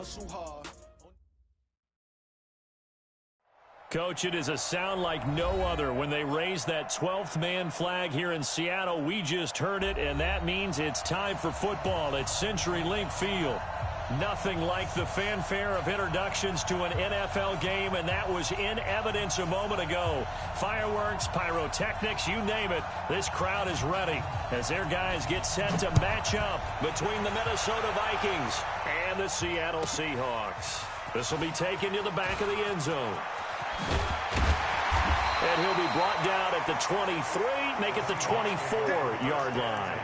hustle hard. Coach, it is a sound like no other when they raise that 12th man flag here in Seattle. We just heard it, and that means it's time for football at CenturyLink Field. Nothing like the fanfare of introductions to an NFL game, and that was in evidence a moment ago. Fireworks, pyrotechnics, you name it. This crowd is ready as their guys get set to match up between the Minnesota Vikings and the Seattle Seahawks. This will be taken to the back of the end zone. And he'll be brought down at the 23, make it the 24-yard line.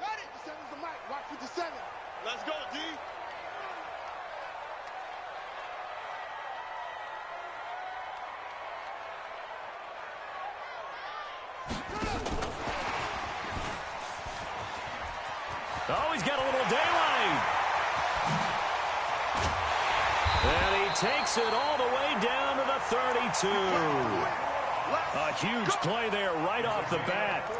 Got it. The 7's the mic. Watch with the 7. Let's go, D. Oh, he's got a little daylight. And he takes it all the way down to the 32. A huge play there right off the bat.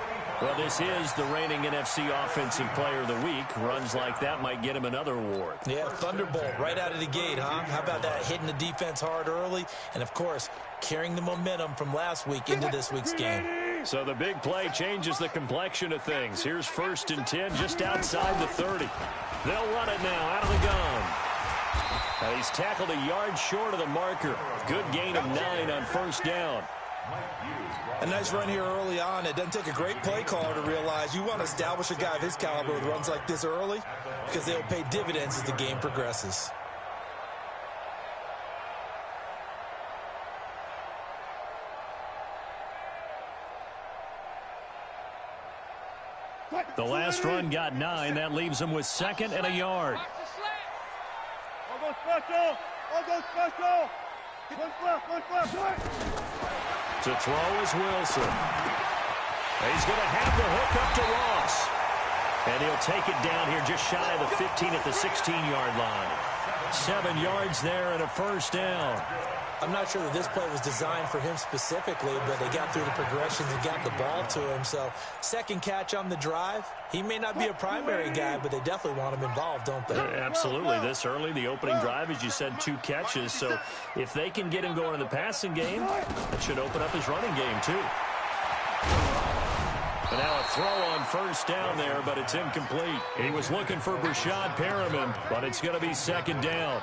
Well, this is the reigning NFC Offensive Player of the Week. Runs like that might get him another award. Yeah, thunderbolt right out of the gate, huh? How about that, hitting the defense hard early? And, of course, carrying the momentum from last week into this week's game. So the big play changes the complexion of things. Here's 1st and 10 just outside the 30. They'll run it now out of the gun. And he's tackled a yard short of the marker. Good gain of 9 on 1st down. A nice run here early on. It doesn't take a great play caller to realize you want to establish a guy of his caliber with runs like this early because they'll pay dividends as the game progresses. The last run got 9. That leaves him with 2nd and a yard. I'll go special. I'll go special. To throw is Wilson. He's going to have the hook up to Ross. And he'll take it down here just shy of the 15 at the 16-yard line. 7 yards there and a 1st down. I'm not sure that this play was designed for him specifically, but they got through the progressions and got the ball to him. So, 2nd catch on the drive. He may not be a primary guy, but they definitely want him involved, don't they? Absolutely. This early, the opening drive, as you said, 2 catches. So, if they can get him going in the passing game, that should open up his running game, too. And now a throw on 1st down there, but it's incomplete. He was looking for Brashad Perriman, but it's going to be 2nd down.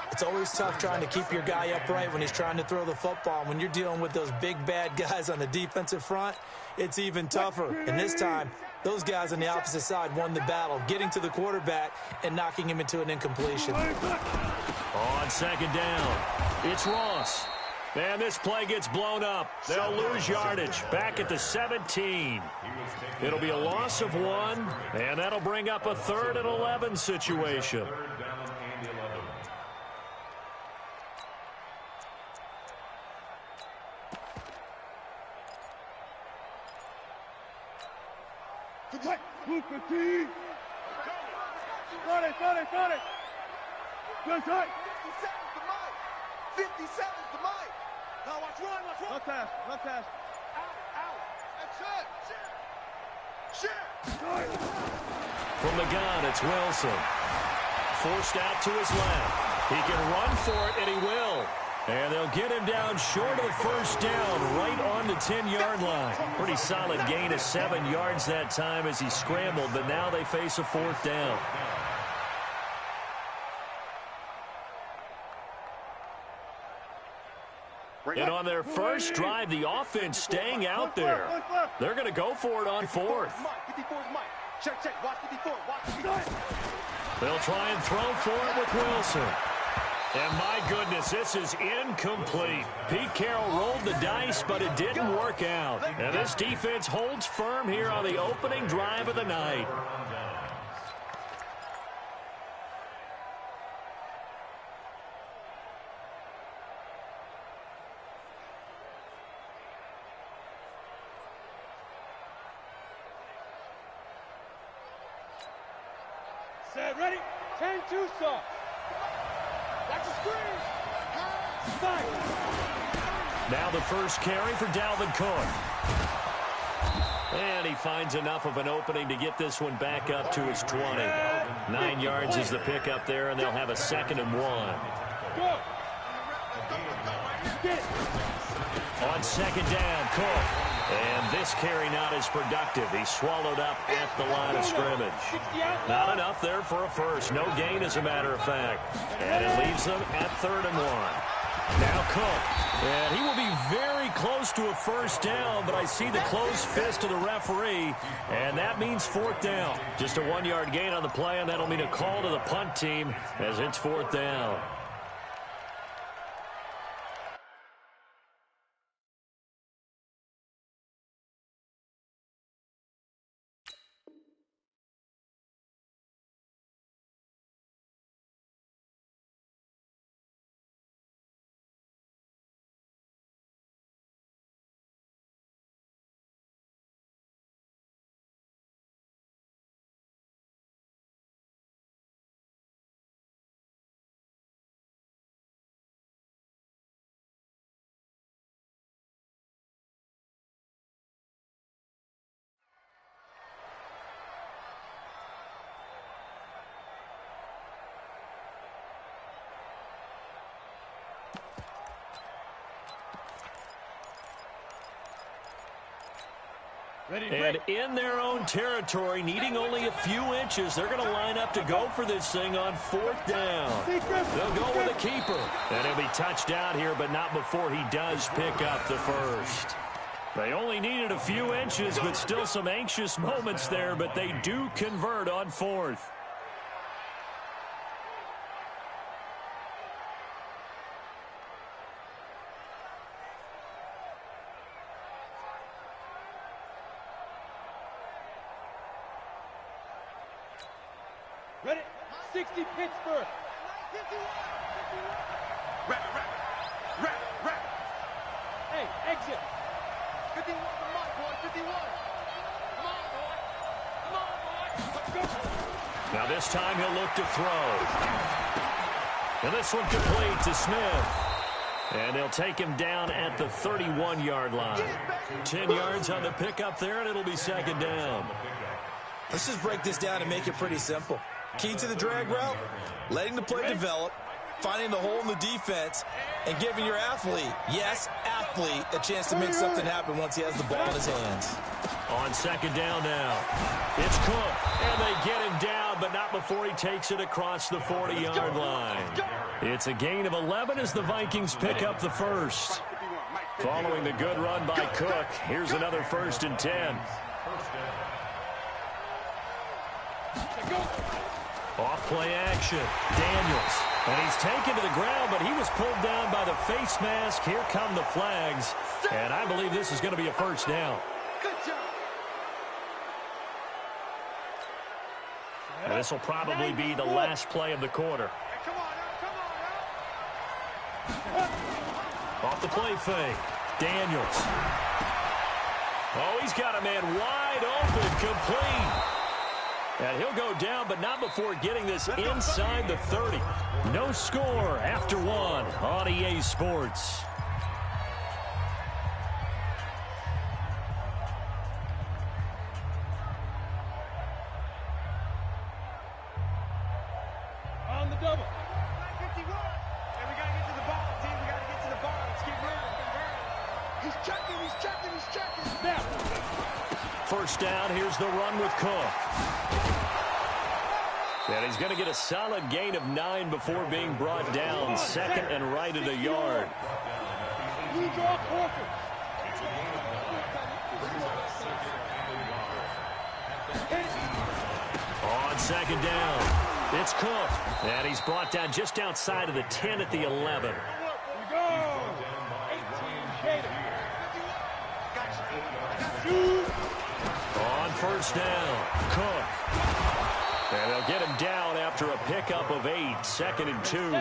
It's always tough trying to keep your guy upright when he's trying to throw the football. When you're dealing with those big, bad guys on the defensive front, it's even tougher. And this time, those guys on the opposite side won the battle, getting to the quarterback and knocking him into an incompletion. On 2nd down, it's Ross. And this play gets blown up. They'll lose yardage back at the 17. It'll be a loss of 1, and that'll bring up a 3rd and 11 situation. Got it. Good tight. 57's the mic. Now watch run. Left pass. Out. That's it. Shit. From the gun, it's Wilson. Forced out to his left. He can run for it, and he will. And they'll get him down short of the 1st down, right on the 10-yard line. Pretty solid gain of 7 yards that time as he scrambled, but now they face a 4th down. And on their first drive, the offense staying out there. They're going to go for it on 4th. Check. Watch 54. They'll try and throw for it with Wilson. And my goodness, this is incomplete. Pete Carroll rolled the dice, but it didn't work out. And this defense holds firm here on the opening drive of the night. Set, ready? 10-2 sauce. Watch the screen. Now the first carry for Dalvin Cook. And he finds enough of an opening to get this one back up to his 20. 9 yards is the pickup there, and they'll have a 2nd and 1. Go. On 2nd down, Cook. And this carry not as productive. He's swallowed up at the line of scrimmage. Not enough there for a first. No gain, as a matter of fact. And it leaves them at 3rd and 1. Now Cook. And he will be very close to a first down, but I see the closed fist of the referee, and that means 4th down. Just a 1-yard gain on the play, and that'll mean a call to the punt team as it's 4th down. And in their own territory, needing only a few inches, they're going to line up to go for this thing on 4th down. They'll go with a keeper. And he'll be touched out here, but not before he does pick up the first. They only needed a few inches, but still some anxious moments there, but they do convert on 4th. Ready? 60 Pittsburgh. 51. Rap. Hey, exit. 51, come on, boy. 51. Come on, boy. Let's go. Now this time he'll look to throw. And this one complete to Smith. And they'll take him down at the 31-yard line. 10 yards on the pickup there, and it'll be 2nd down. Let's just break this down and make it pretty simple. Key to the drag route, letting the play develop, finding the hole in the defense, and giving your athlete, yes, athlete, a chance to make something happen once he has the ball in his hands. On 2nd down now, it's Cook, and they get him down, but not before he takes it across the 40-yard line. It's a gain of 11 as the Vikings pick up the first. Following the good run by Cook, here's another 1st and 10. Off play action, Daniels. And he's taken to the ground, but he was pulled down by the face mask. Here come the flags. And I believe this is going to be a 1st down. Good job. And this will probably be the last play of the quarter. Come on. Off the play fake, Daniels. Oh, he's got a man wide open, complete. And he'll go down, but not before getting this inside the 30. No score after 1 on EA Sports. On the double. 51. And we got to get to the ball, team. We got to get to the ball. Let's get moving. He's checking. Now. 1st down, here's the run with Cook. And he's going to get a solid gain of 9 before being brought down. 2nd and right at a yard. On 2nd down, it's Cook. And he's brought down just outside of the 10 at the 11. On 1st down, Cook. And they'll get him down after a pickup of 8, 2nd and 2.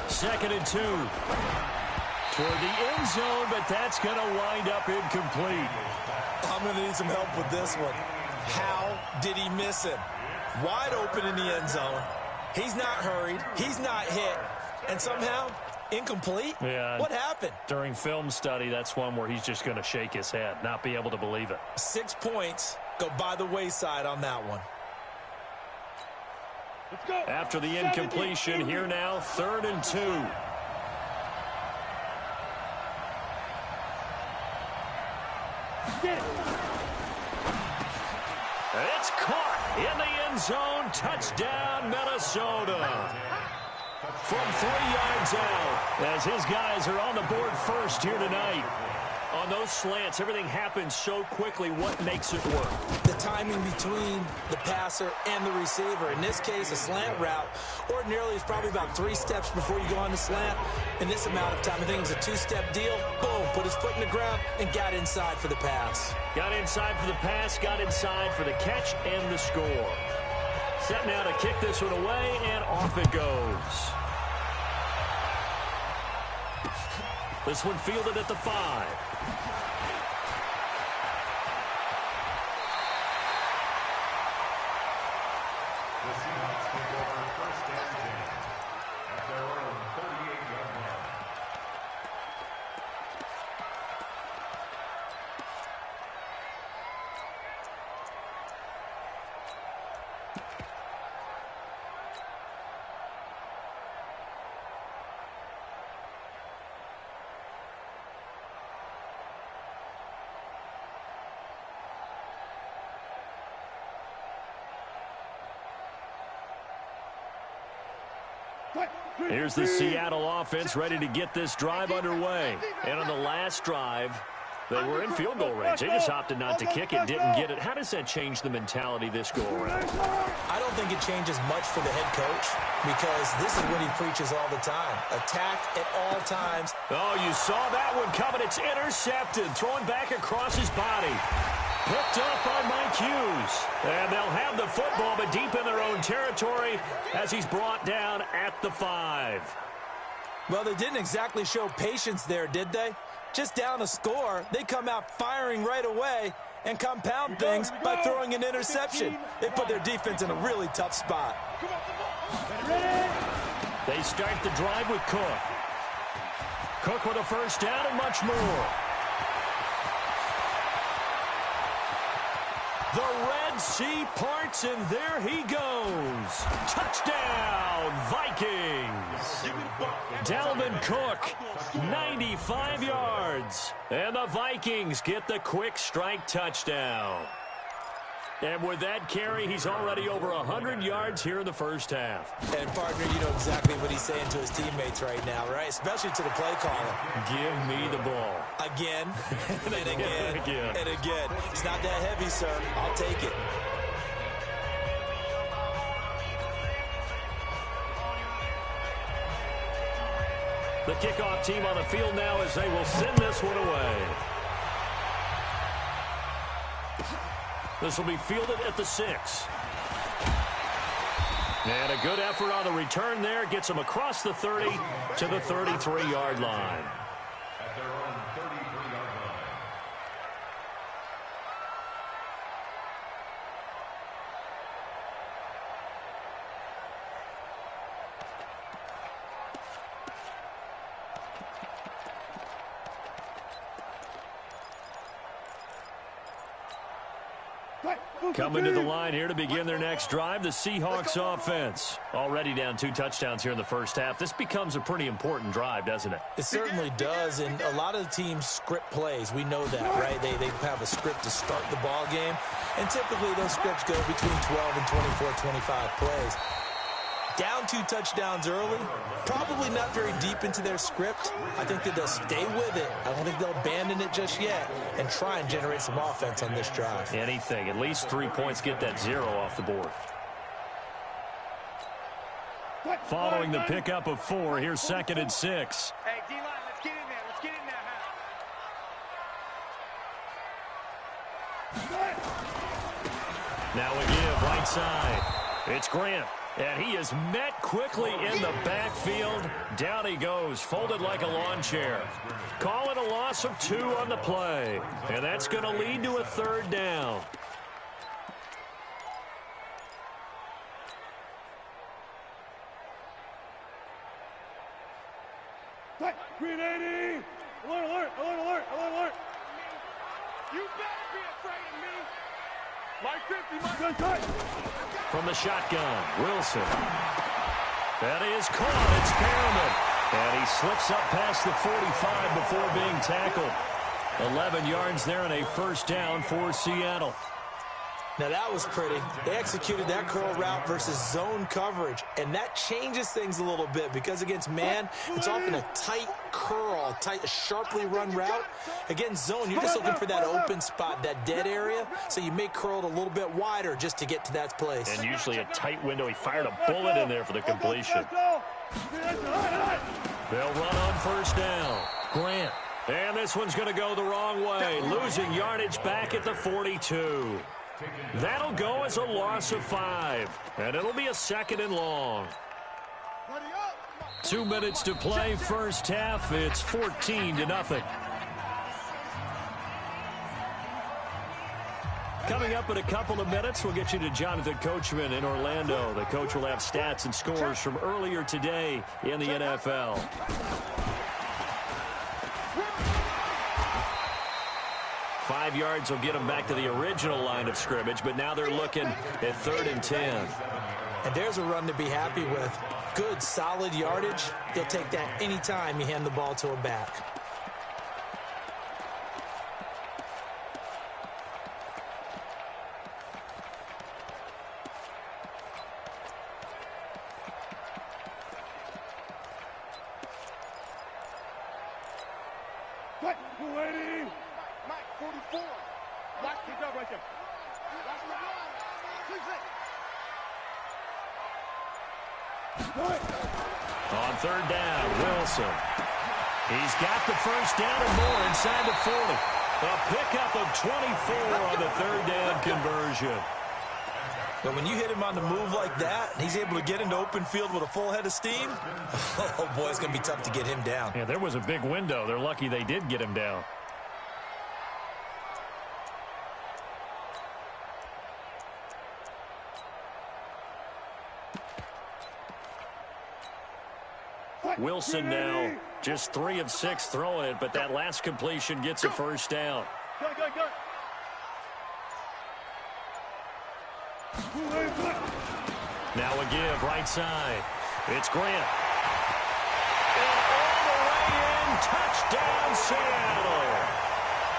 2nd and 2. Toward the end zone, but that's going to wind up incomplete. I'm going to need some help with this one. How did he miss him? Wide open in the end zone. He's not hurried. He's not hit. And somehow, incomplete? Yeah. What happened? During film study, that's one where he's just going to shake his head, not be able to believe it. 6 points go by the wayside on that one. Let's go. After the incompletion, here now, 3rd and 2. It's caught in the end zone. Touchdown, Minnesota. From 3 yards out, as his guys are on the board first here tonight. On those slants, everything happens so quickly. What makes it work? The timing between the passer and the receiver. In this case, a slant route ordinarily is probably about 3 steps before you go on the slant. In this amount of time, I think it was a 2-step deal. Boom, put his foot in the ground and got inside for the pass. Got inside for the pass, got inside for the catch and the score. Set now to kick this one away, and off it goes. This one fielded at the 5. Here's the Seattle offense ready to get this drive underway. And on the last drive, they were in field goal range. They just opted not to kick it, didn't get it. How does that change the mentality this go around? I don't think it changes much for the head coach because this is what he preaches all the time. Attack at all times. Oh, you saw that one coming. It's intercepted. Throwing back across his body. Picked up by Mike Hughes. And they'll have the football, but deep in their own territory as he's brought down at the 5. Well, they didn't exactly show patience there, did they? Just down a score, they come out firing right away and compound things by throwing an interception. They put their defense in a really tough spot. They start the drive with Cook. Cook with a first down and much more. The Red Sea parts, and there he goes. Touchdown, Vikings. Dalvin Cook, 95 yards. And the Vikings get the quick strike touchdown. And with that carry, he's already over 100 yards here in the first half. And, partner, you know exactly what he's saying to his teammates right now, right? Especially to the play caller. Give me the ball. Again, and again, and again. It's not that heavy, sir. I'll take it. The kickoff team on the field now as they will send this one away. This will be fielded at the 6. And a good effort on the return there. Gets him across the 30 to the 33-yard line. At their own 33-yard line. Coming to the line here to begin their next drive, the Seahawks offense. Already down 2 touchdowns here in the first half. This becomes a pretty important drive, doesn't it? It certainly does, and a lot of the teams script plays. We know that, right? They have a script to start the ball game, and typically those scripts go between 12 and 24, 25 plays. Down 2 touchdowns early, probably not very deep into their script. I think that they'll stay with it. I don't think they'll abandon it just yet and try and generate some offense on this drive. Anything. At least 3 points, get that 0 off the board. Following the pickup of 4, here's 2nd and 6. Hey, D-line, let's get in there. Let's get in there. Now a give right side. It's Grant. And he is met quickly in the backfield. Down he goes, folded like a lawn chair. Call it a loss of 2 on the play. And that's going to lead to a 3rd down. Green 80! Alert, alert, alert, alert, alert, alert! You better be afraid of me! Like 50, Mike! From the shotgun, Wilson. That is caught. It's Perriman. And he slips up past the 45 before being tackled. 11 yards there and a 1st down for Seattle. Now, that was pretty. They executed that curl route versus zone coverage, and that changes things a little bit because against man, it's often a tight curl, tight, sharply run route. Against zone, you're just looking for that open spot, that dead area, so you may curl it a little bit wider just to get to that place. And usually a tight window. He fired a bullet in there for the completion. They'll run on 1st down. Grant. And this one's going to go the wrong way, losing yardage back at the 42. That'll go as a loss of 5, and it'll be a 2nd and long. 2 minutes to play, 1st half. It's 14-0. Coming up in a couple of minutes, we'll get you to Jonathan Coachman in Orlando. The coach will have stats and scores from earlier today in the NFL. 5 yards will get them back to the original line of scrimmage, but now they're looking at 3rd and 10. And there's a run to be happy with. Good, solid yardage. You'll take that anytime you hand the ball to a back. What? 280! Mike, 44. Watch the job right there. Watch the run. On 3rd down, Wilson. He's got the 1st down and more inside the 40. A pickup of 24 on the 3rd down conversion. But when you hit him on the move like that, and he's able to get into open field with a full head of steam, oh, boy, it's going to be tough to get him down. Yeah, there was a big window. They're lucky they did get him down. Wilson now just 3 of 6 throwing it, but that last completion gets a 1st down. Now a give, right side. It's Grant. And all the way in, touchdown Seattle.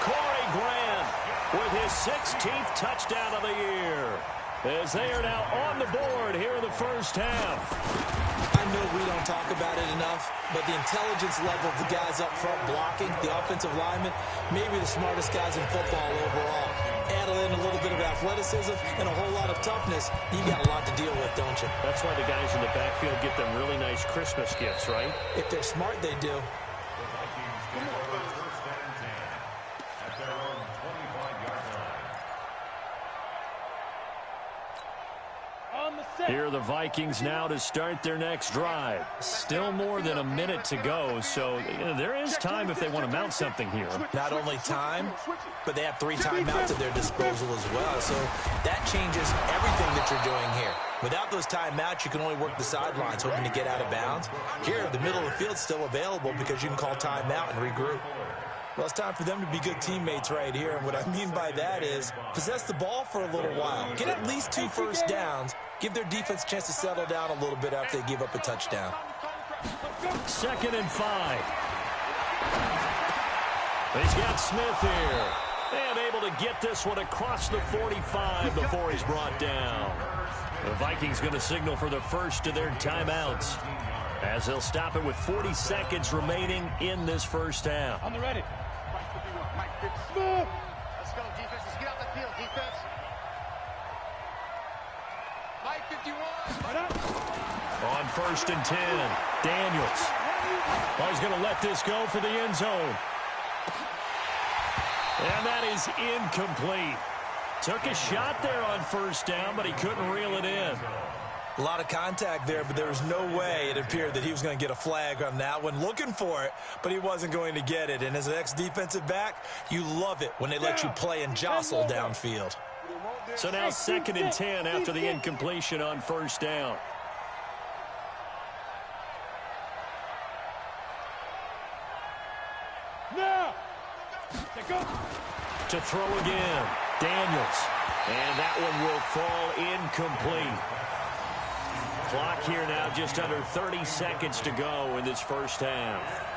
Corey Grant with his 16th touchdown of the year, as they are now on the board here in the 1st half. I know we don't talk about it enough, but the intelligence level of the guys up front blocking, the offensive linemen, maybe the smartest guys in football overall. Add in a little bit of athleticism and a whole lot of toughness, you got a lot to deal with, don't you? That's why the guys in the backfield get them really nice Christmas gifts, right? If they're smart, they do. Here are the Vikings now to start their next drive. Still more than a minute to go, so there is time if they want to mount something here. Not only time, but they have 3 timeouts at their disposal as well, so that changes everything that you're doing here. Without those timeouts, you can only work the sidelines, hoping to get out of bounds. Here, the middle of the field's still available because you can call timeout and regroup. Well, it's time for them to be good teammates right here, and what I mean by that is possess the ball for a little while. Get at least 2 first downs. Give their defense a chance to settle down a little bit after they give up a touchdown. 2nd and 5. He's got Smith here. And able to get this one across the 45 before he's brought down. The Vikings going to signal for the first of their timeouts, as they'll stop it with 40 seconds remaining in this 1st half. On the ready. Let's go, defense. Let's get out the field, defense. Mike 51. On 1st and 10, Daniels. Oh, he's going to let this go for the end zone. And that is incomplete. Took a shot there on 1st down, but he couldn't reel it in. A lot of contact there, but there was no way it appeared that he was going to get a flag on that one. Looking for it, but he wasn't going to get it. And as an ex-defensive back, you love it when they let you play and jostle downfield. So now 2nd and 10 after the incompletion on 1st down. Now, to throw again, Daniels. And that one will fall incomplete. Clock here now just under 30 seconds to go in this first half.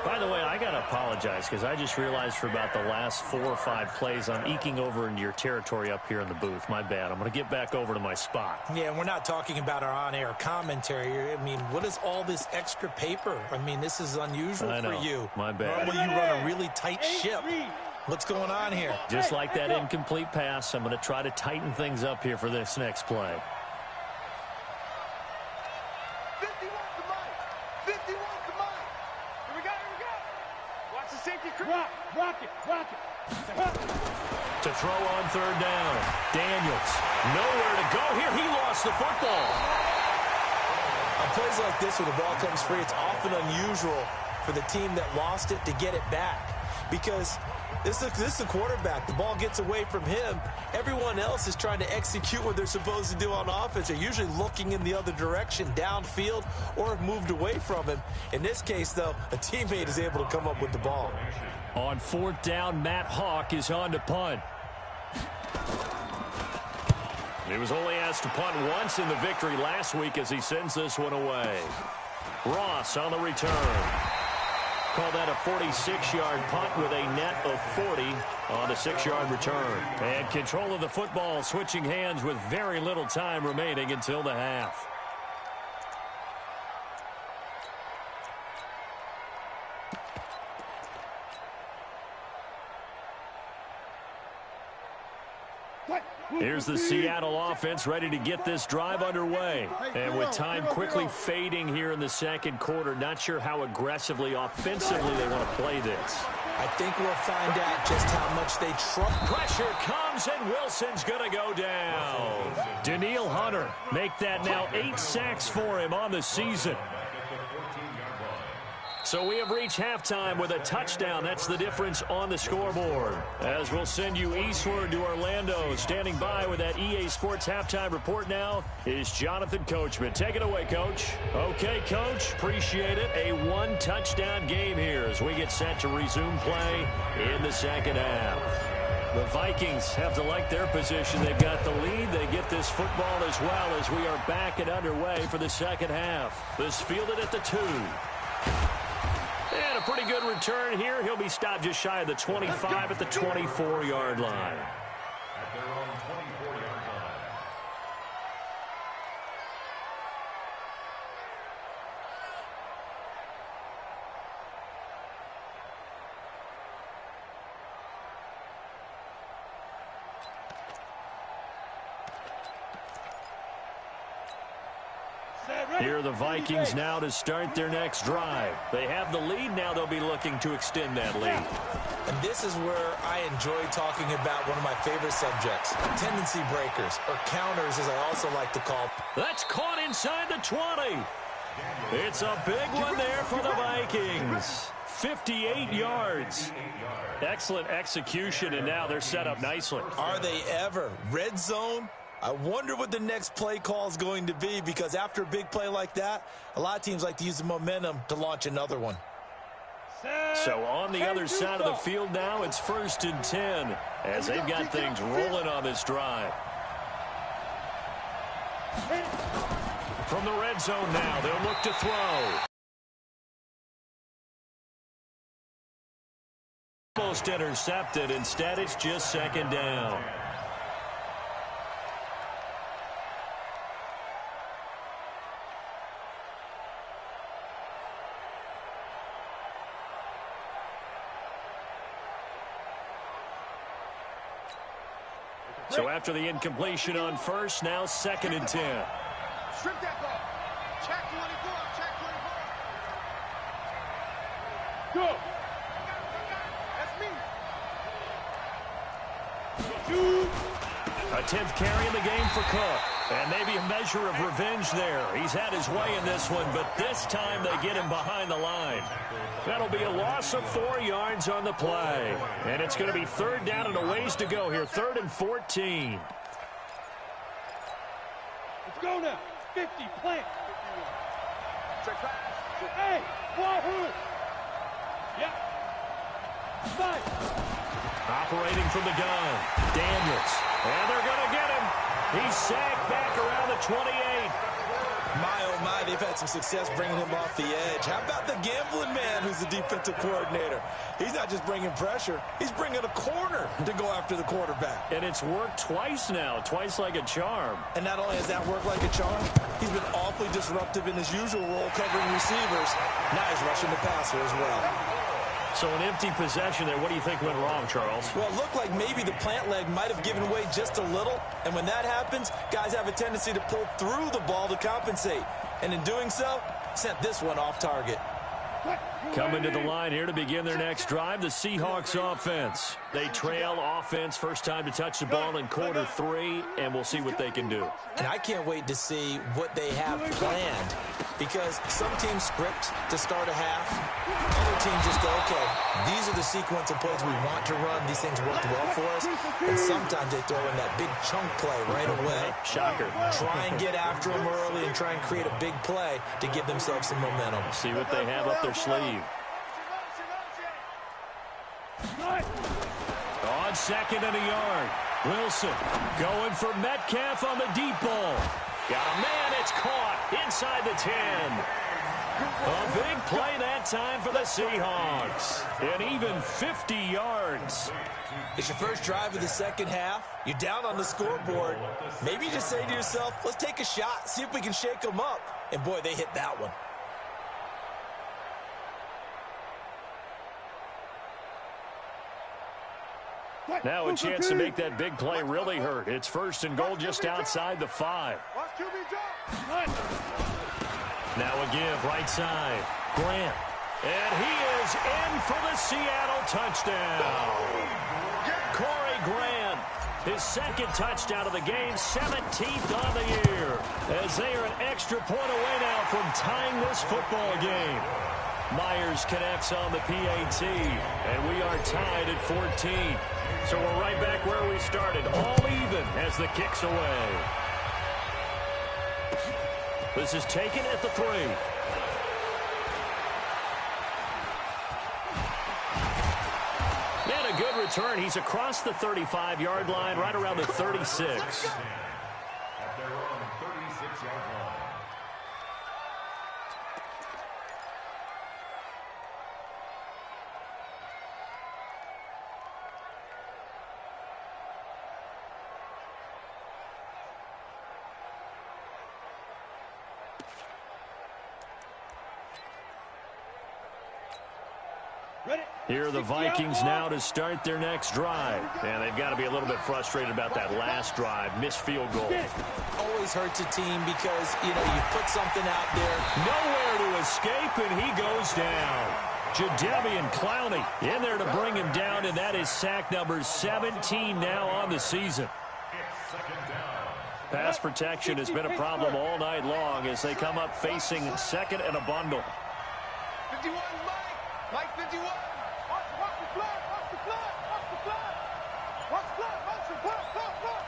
By the way, I got to apologize because I just realized for about the last 4 or 5 plays I'm eking over into your territory up here in the booth. My bad. I'm going to get back over to my spot. Yeah, we're not talking about our on-air commentary. I mean, what is all this extra paper? I mean, this is unusual for you. My bad. Normally you run a really tight ship. What's going on here? Just like that incomplete pass, I'm going to try to tighten things up here for this next play. 51 to Mike. 51 to Mike. Here we go, here we go. Watch the safety crew. rock it. To throw on 3rd down. Daniels. Nowhere to go here. He lost the football. On plays like this where the ball comes free, it's often unusual for the team that lost it to get it back. Because this is the quarterback. The ball gets away from him. Everyone else is trying to execute what they're supposed to do on offense. They're usually looking in the other direction, downfield, or have moved away from him. In this case, though, a teammate is able to come up with the ball. On 4th down, Matt Hawk is on to punt. He was only asked to punt once in the victory last week as he sends this one away. Ross on the return. Call that a 46-yard punt with a net of 40 on a 6-yard return. And control of the football switching hands with very little time remaining until the half. Here's the Seattle offense ready to get this drive underway. And with time quickly fading here in the 2nd quarter, not sure how aggressively, offensively they want to play this. I think we'll find out just how much they trust. Pressure comes, and Wilson's going to go down. Danielle Hunter make that now 8 sacks for him on the season. So we have reached halftime with a touchdown. That's the difference on the scoreboard. As we'll send you eastward to Orlando. Standing by with that EA Sports halftime report now is Jonathan Coachman. Take it away, Coach. Okay, Coach. Appreciate it. A 1-touchdown game here as we get set to resume play in the 2nd half. The Vikings have to like their position. They've got the lead. They get this football as well as we are back and underway for the 2nd half. This fielded at the 2. And a pretty good return here. He'll be stopped just shy of the 25 at the 24-yard line. At their own 24-yard line. Here are the Vikings now to start their next drive. They have the lead now. They'll be looking to extend that lead. And this is where I enjoy talking about one of my favorite subjects, tendency breakers, or counters as I also like to call. That's caught inside the 20. It's a big one there for the Vikings. 58 yards. Excellent execution, and now they're set up nicely. Are they ever? Red zone? I wonder what the next play call is going to be, because after a big play like that, a lot of teams like to use the momentum to launch another one. So on the other side of the field now, it's 1st and 10 as they've got things rolling on this drive. From the red zone now, they'll look to throw. Almost intercepted. Instead, it's just 2nd down. So after the incompletion on 1st, now 2nd and 10. Strip that ball. Check 24. Check 24. Go. That's me. A 10th carry in the game for Cook. And maybe a measure of revenge there. He's had his way in this one, but this time they get him behind the line. That'll be a loss of 4 yards on the play. And it's going to be 3rd down and a ways to go here. 3rd and 14. Let's go now. 50, plant. Hey, wahoo! Yep. Fight. Operating from the gun, Daniels. And they're going to get him. He's sacked back around the 28. My, oh my, they've had some success bringing him off the edge. How about the gambling man who's the defensive coordinator? He's not just bringing pressure, he's bringing a corner to go after the quarterback. And it's worked twice now, twice like a charm. And not only has that worked like a charm, he's been awfully disruptive in his usual role covering receivers. Now he's rushing the passer as well. So an empty possession there. What do you think went wrong, Charles? Well, it looked like maybe the plant leg might have given away just a little. And when that happens, guys have a tendency to pull through the ball to compensate. And in doing so, sent this one off target. Coming to the line here to begin their next drive, the Seahawks offense. They trail offense, first time to touch the ball in quarter 3, and we'll see what they can do. And I can't wait to see what they have planned, because some teams script to start a half. Other teams just go, okay, these are the sequence of plays we want to run. These things worked well for us. And sometimes they throw in that big chunk play right away. Shocker. Try and get after them early and try and create a big play to give themselves some momentum. See what they have up their sleeve. On 2nd and a yard. Wilson going for Metcalf on the deep ball. Got a man, it's caught inside the 10. A big play that time for the Seahawks. And even 50 yards. It's your first drive of the second half. You're down on the scoreboard. Maybe you just say to yourself, let's take a shot, see if we can shake them up. And boy, they hit that one. Now a chance to make that big play really hurt. It's 1st and goal just outside the 5. Now a give right side. Grant. And he is in for the Seattle touchdown. Corey Grant, his 2nd touchdown of the game, 17th on the year. As they are an extra point away now from tying this football game. Myers connects on the PAT, and we are tied at 14. So we're right back where we started, all even as the kick's away. This is taken at the 3. And a good return. He's across the 35-yard line, right around the 36. At their own 36-yard line. Here are the Vikings now to start their next drive. And they've got to be a little bit frustrated about that last drive. Missed field goal. Always hurts a team because, you put something out there. Nowhere to escape, and he goes down. Jadeveon Clowney in there to bring him down, and that is sack number 17 now on the season. Pass protection has been a problem all night long as they come up facing 2nd and a bundle. 51, Mike 51. Watch the flag, watch the flag, watch the flag. Watch the flag, watch the flag, flag.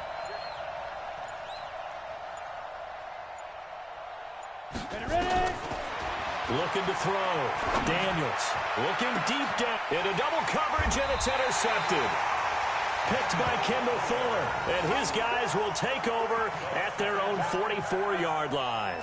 Ready? Looking to throw. Daniels looking deep down into double coverage, and it's intercepted. Picked by Kendall Fuller, and his guys will take over at their own 44-yard line.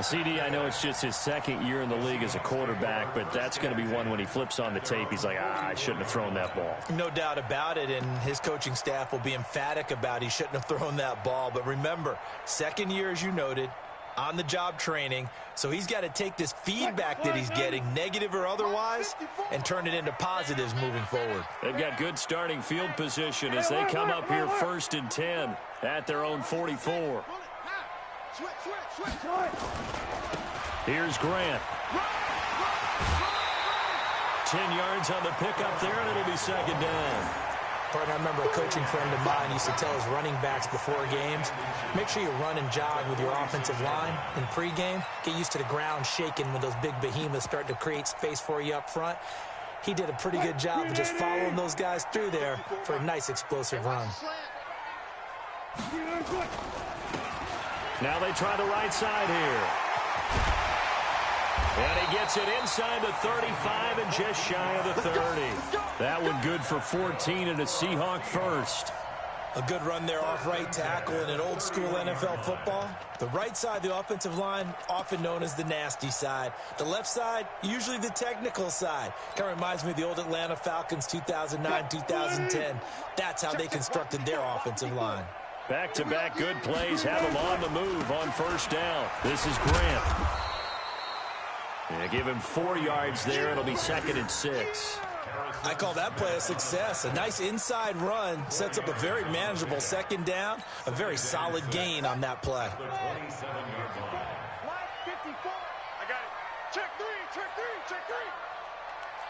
CD, I know it's just his 2nd year in the league as a quarterback, but that's going to be one when he flips on the tape, he's like, I shouldn't have thrown that ball. No doubt about it, and his coaching staff will be emphatic about he shouldn't have thrown that ball. But remember, 2nd year, as you noted, on-the-job training, so he's got to take this feedback that he's getting, negative or otherwise, and turn it into positives moving forward. They've got good starting field position as they come up here 1st and 10 at their own 44. Here's Grant. 10 yards on the pickup there, and it'll be 2nd down. Partner, I remember a coaching friend of mine used to tell his running backs before games, make sure you run and jog with your offensive line in pregame. Get used to the ground shaking when those big behemoths start to create space for you up front. He did a pretty good job of just following those guys through there for a nice explosive run. Now they try the right side here. And he gets it inside the 35 and just shy of the 30. That one good for 14 and a Seahawk first. A good run there off right tackle in an old school NFL football. The right side of the offensive line, often known as the nasty side. The left side, usually the technical side. Kind of reminds me of the old Atlanta Falcons 2009, 2010. That's how they constructed their offensive line. Back-to-back good plays have them on the move on first down. This is Grant. Give him 4 yards there. It'll be 2nd and 6. I call that play a success. A nice inside run sets up a very manageable 2nd down. A very solid gain on that play. Line 54. I got it. Check 3, check 3, check 3.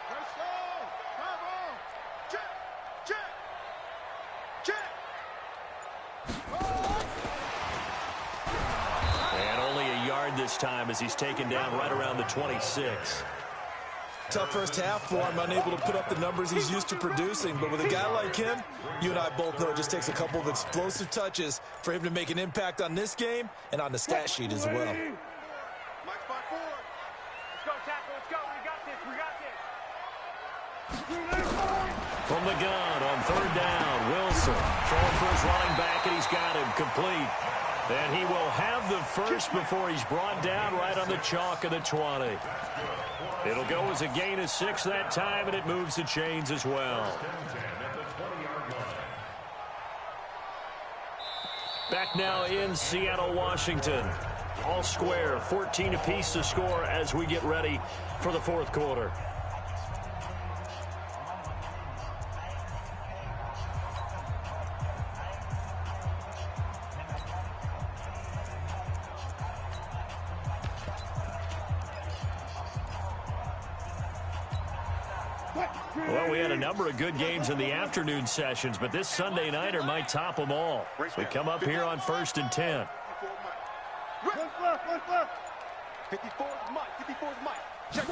Press on. Come on. Check, check, check. And only a yard this time as he's taken down right around the 26. Tough first half for him, unable to put up the numbers he's used to producing. But with a guy like him, you and I both know it just takes a couple of explosive touches for him to make an impact on this game and on the stat sheet as well. Mike, spot forward. Let's go, tackle. Let's go. We got this. We got this. From the gun on 3rd down, Wilson throwing for his running back, and he's got him complete. And he will have the first before he's brought down right on the chalk of the 20. It'll go as a gain of 6 that time, and it moves the chains as well. Back now in Seattle, Washington. All square, 14 apiece to score as we get ready for the 4th quarter. Well, we had a number of good games in the afternoon sessions, but this Sunday nighter might top them all. So we come up here on 1st and 10. 54's Mike. 54's Mike. Check.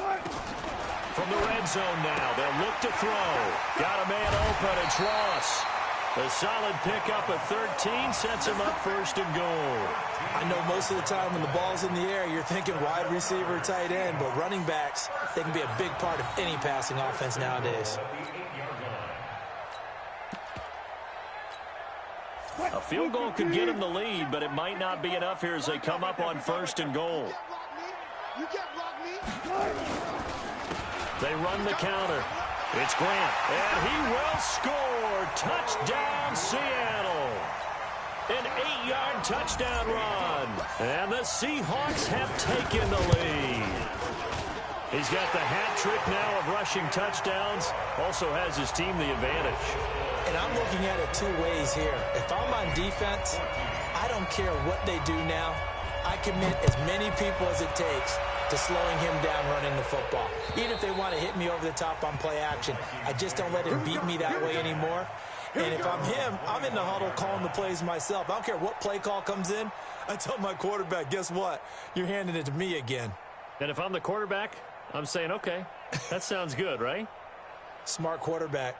From the red zone now, they'll look to throw. Got a man open, it's Ross. A solid pickup of 13 sets him up 1st and goal. I know most of the time when the ball's in the air, you're thinking wide receiver, tight end, but running backs, they can be a big part of any passing offense nowadays. A field goal could get him the lead, but it might not be enough here as they come up on 1st and goal. You can't block me. They run the counter. It's Grant, and he will score. Touchdown, Seattle. An 8-yard touchdown run. And the Seahawks have taken the lead. He's got the hat trick now of rushing touchdowns. Also has his team the advantage. And I'm looking at it 2 ways here. If I'm on defense, I don't care what they do now. I commit as many people as it takes to slowing him down running the football. Even if they want to hit me over the top on play action, I just don't let him beat me that way anymore. And if I'm him, I'm in the huddle calling the plays myself. I don't care what play call comes in. I tell my quarterback, guess what? You're handing it to me again. And if I'm the quarterback, I'm saying, okay, that sounds good, right? Smart quarterback.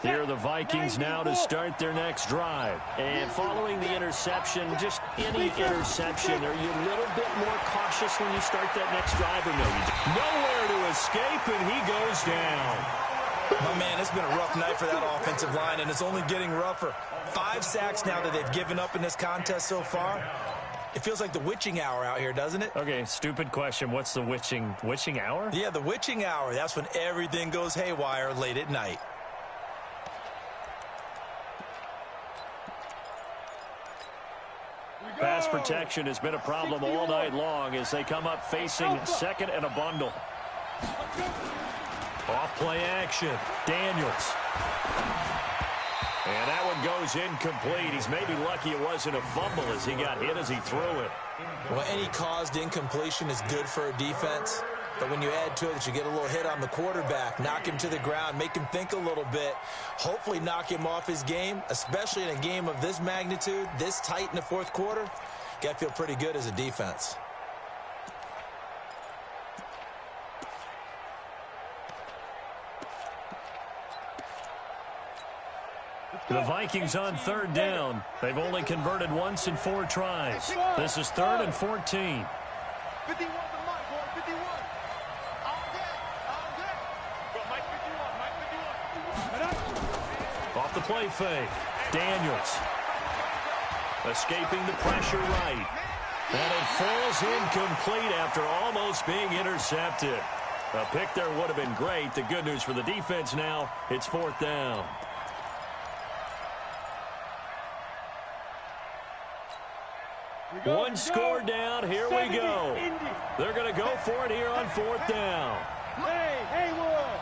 Here are the Vikings now to start their next drive. And following the interception, just any interception, are you a little bit more cautious when you start that next drive, or no? Nowhere to escape, and he goes down. My man, it's been a rough night for that offensive line, and it's only getting rougher. 5 sacks now that they've given up in this contest so far. It feels like the witching hour out here, doesn't it? Okay, stupid question. What's the witching hour? Yeah, the witching hour. That's when everything goes haywire late at night. Pass protection has been a problem all night long as they come up facing 2nd and a bundle. Off play action. Daniels. And And that one goes incomplete. He's maybe lucky it wasn't a fumble as he got hit as he threw it. Well, any caused incompletion is good for a defense. But when you add to it that you get a little hit on the quarterback, knock him to the ground, make him think a little bit, hopefully knock him off his game, especially in a game of this magnitude, this tight in the fourth quarter, got to feel pretty good as a defense. The Vikings on third down. They've only converted once in 4 tries. This is 3rd and 14. 51 to Mike, boy, 51. All day, all day. Go, Mike 51, Mike 51. Off the play fake. Daniels. Escaping the pressure right. And it falls incomplete after almost being intercepted. A pick there would have been great. The good news for the defense now, it's 4th down. One score down. Here we go. They're going to go for it here on 4th down. Hey, Haywood.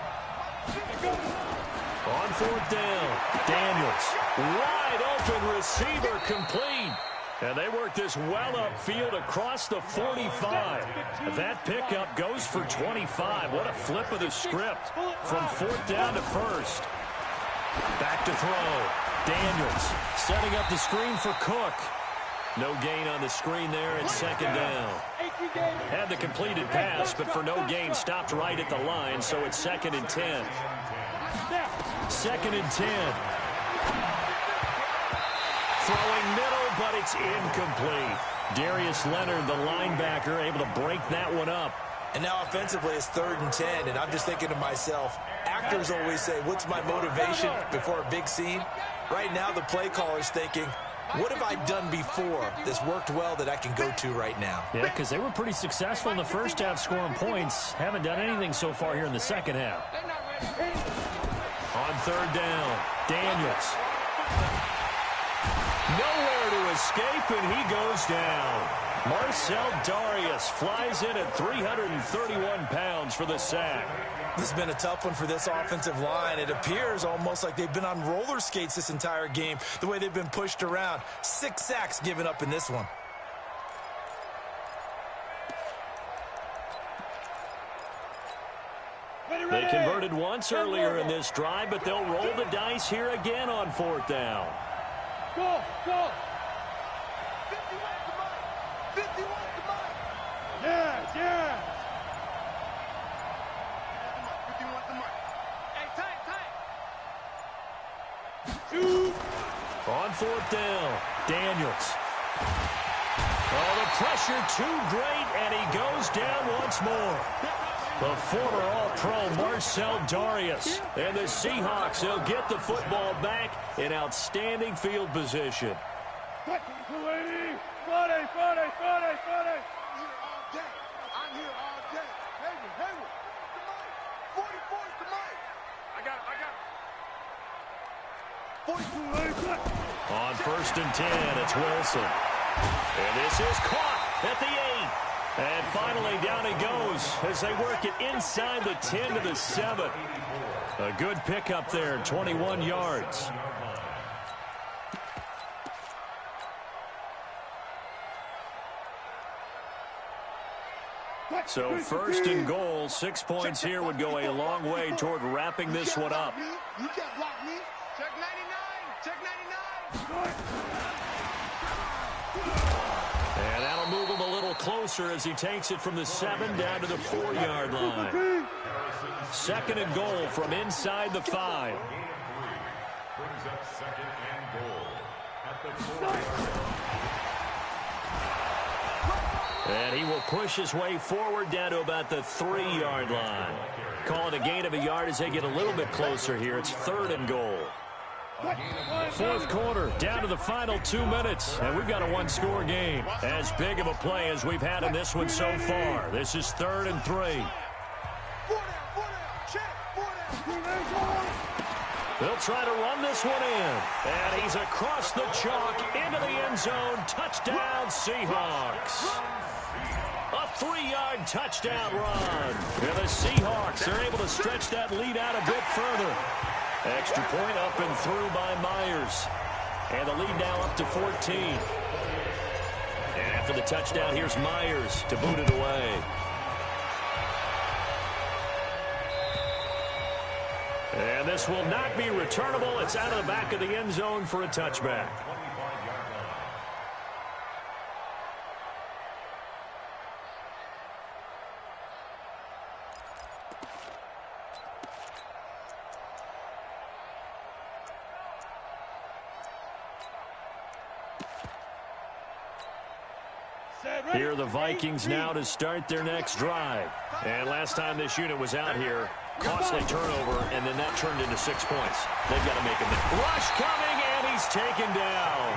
On 4th down, Daniels. Wide open receiver complete. And they work this well upfield across the 45. That pickup goes for 25. What a flip of the script from 4th down to 1st. Back to throw. Daniels setting up the screen for Cook. No gain on the screen there at 2nd down. Had the completed pass, but for no gain, stopped right at the line, so it's 2nd and 10. 2nd and 10. Throwing middle, but it's incomplete. Darius Leonard, the linebacker, able to break that one up. And now offensively it's 3rd and 10, and I'm just thinking to myself, actors always say, what's my motivation before a big scene? Right now the play caller's thinking, what have I done before that's worked well that I can go to right now? Yeah, because they were pretty successful in the first half scoring points. Haven't done anything so far here in the second half. On 3rd down, Daniels. Nowhere to escape, and he goes down. Marcel Darius flies in at 331 pounds for the sack. This has been a tough one for this offensive line. It appears almost like they've been on roller skates this entire game, the way they've been pushed around. 6 sacks given up in this one. They converted once earlier in this drive, but they'll roll the dice here again on 4th down. Go, go. 51 to Mike. 51 to Mike. Yes, yes. 51 to Mike. Hey, tight, tight. Shoot. On 4th down, Daniels. Oh, the pressure too great, and he goes down once more. The former All-Pro Marcel Darius. And the Seahawks, they'll get the football back in outstanding field position. Friday. I'm here all day. I'm here all day. Haywood. To Mike. 44 to Mike. I got it. 42. On 1st and 10, it's Wilson. And this is caught at the 8. And finally down he goes as they work it inside the 10 to the 7. A good pickup there, 21 yards. So 1st and goal, 6 points here would go a long way toward wrapping this one up. You can't block me. Check 99. Check 99. And that'll move him a little closer as he takes it from the 7 down to the 4-yard line. 2nd and goal from inside the 5. Brings up 2nd and goal at the 4-yard line. And he will push his way forward down to about the 3-yard line. Call it a gain of a yard as they get a little bit closer here. It's 3rd and goal. 4th quarter, down to the final 2 minutes, and we've got a 1-score game. As big of a play as we've had in this one so far. This is 3rd and 3. 4 down. Check. 4 down. They'll try to run this one in. And he's across the chalk into the end zone. Touchdown, Seahawks. A 3-yard touchdown run. And the Seahawks are able to stretch that lead out a bit further. Extra point up and through by Myers. And the lead now up to 14. And after the touchdown, here's Myers to boot it away. And this will not be returnable. It's out of the back of the end zone for a touchback. Here are the Vikings now to start their next drive. And last time this unit was out here, costly turnover, and then that turned into 6 points. They've got to make a rush coming, and he's taken down.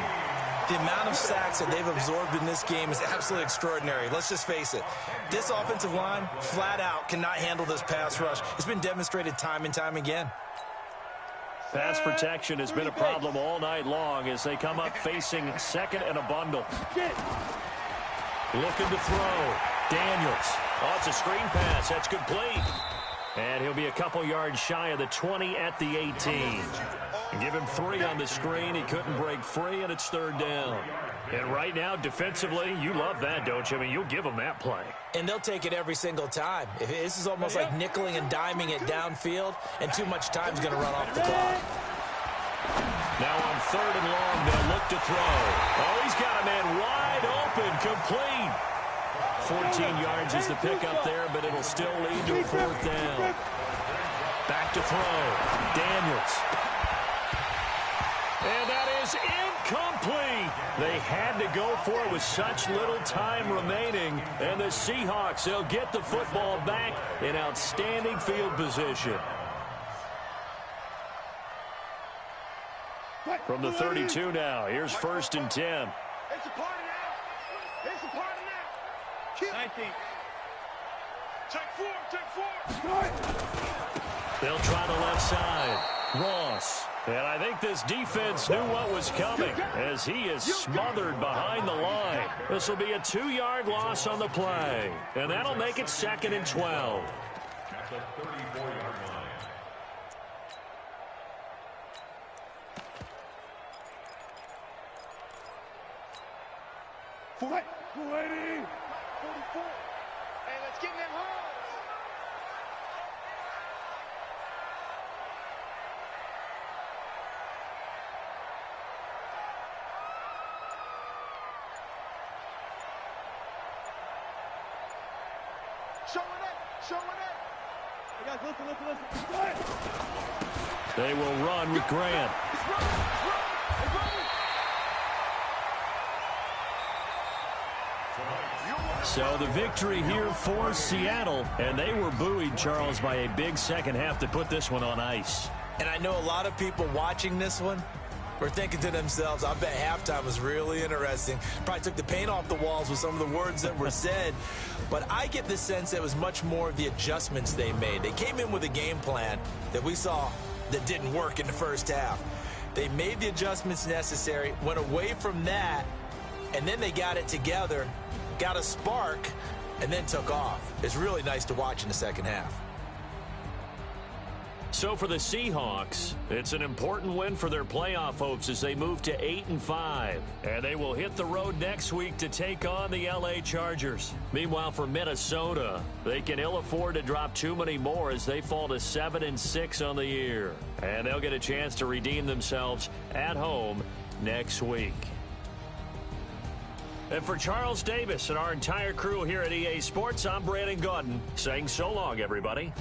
The amount of sacks that they've absorbed in this game is absolutely extraordinary. Let's just face it. This offensive line, flat out, cannot handle this pass rush. It's been demonstrated time and time again. Pass protection has been a problem all night long as they come up facing second and a bundle. Looking to throw. Daniels. Oh, it's a screen pass. That's complete. And he'll be a couple yards shy of the 20 at the 18. Give him 3 on the screen. He couldn't break free, and it's 3rd down. And right now, defensively, you love that, don't you? I mean, you'll give them that play. And they'll take it every single time. This is almost like nickeling and diming it downfield, and too much time's going to run off the clock. Now on 3rd and long, they'll look to throw. Oh, he's got a man wide open, complete. 14 yards is the pickup there, but it'll still lead to a 4th down. Back to throw. Daniels. And that is incomplete. They had to go for it with such little time remaining. And the Seahawks, they'll get the football back in outstanding field position. From the 32 now, here's 1st and 10. It's a party now. It's a party now. Kill. 19. Take 4. They'll try the left side. Ross. And I think this defense knew what was coming as he is smothered behind the line. This will be a 2-yard loss on the play. And that'll make it 2nd and 12. At the 34-yard line. Fight. 280. 44. Hey, let's get in them holes. Showing it. Showing it. Hey, guys, listen. Go ahead. They will run with Grant. It's running. So the victory here for Seattle, and they were buoyed, Charles, by a big second half to put this one on ice. And I know a lot of people watching this one were thinking to themselves, I bet halftime was really interesting. Probably took the paint off the walls with some of the words that were said. But I get the sense that it was much more of the adjustments they made. They came in with a game plan that we saw that didn't work in the first half. They made the adjustments necessary, went away from that, and then they got it together, got a spark, and then took off. It's really nice to watch in the second half. So for the Seahawks, it's an important win for their playoff hopes as they move to 8-5. And they will hit the road next week to take on the LA Chargers. Meanwhile, for Minnesota, they can ill afford to drop too many more as they fall to 7-6 on the year. And they'll get a chance to redeem themselves at home next week. And for Charles Davis and our entire crew here at EA Sports, I'm Brandon Gaudin saying so long, everybody.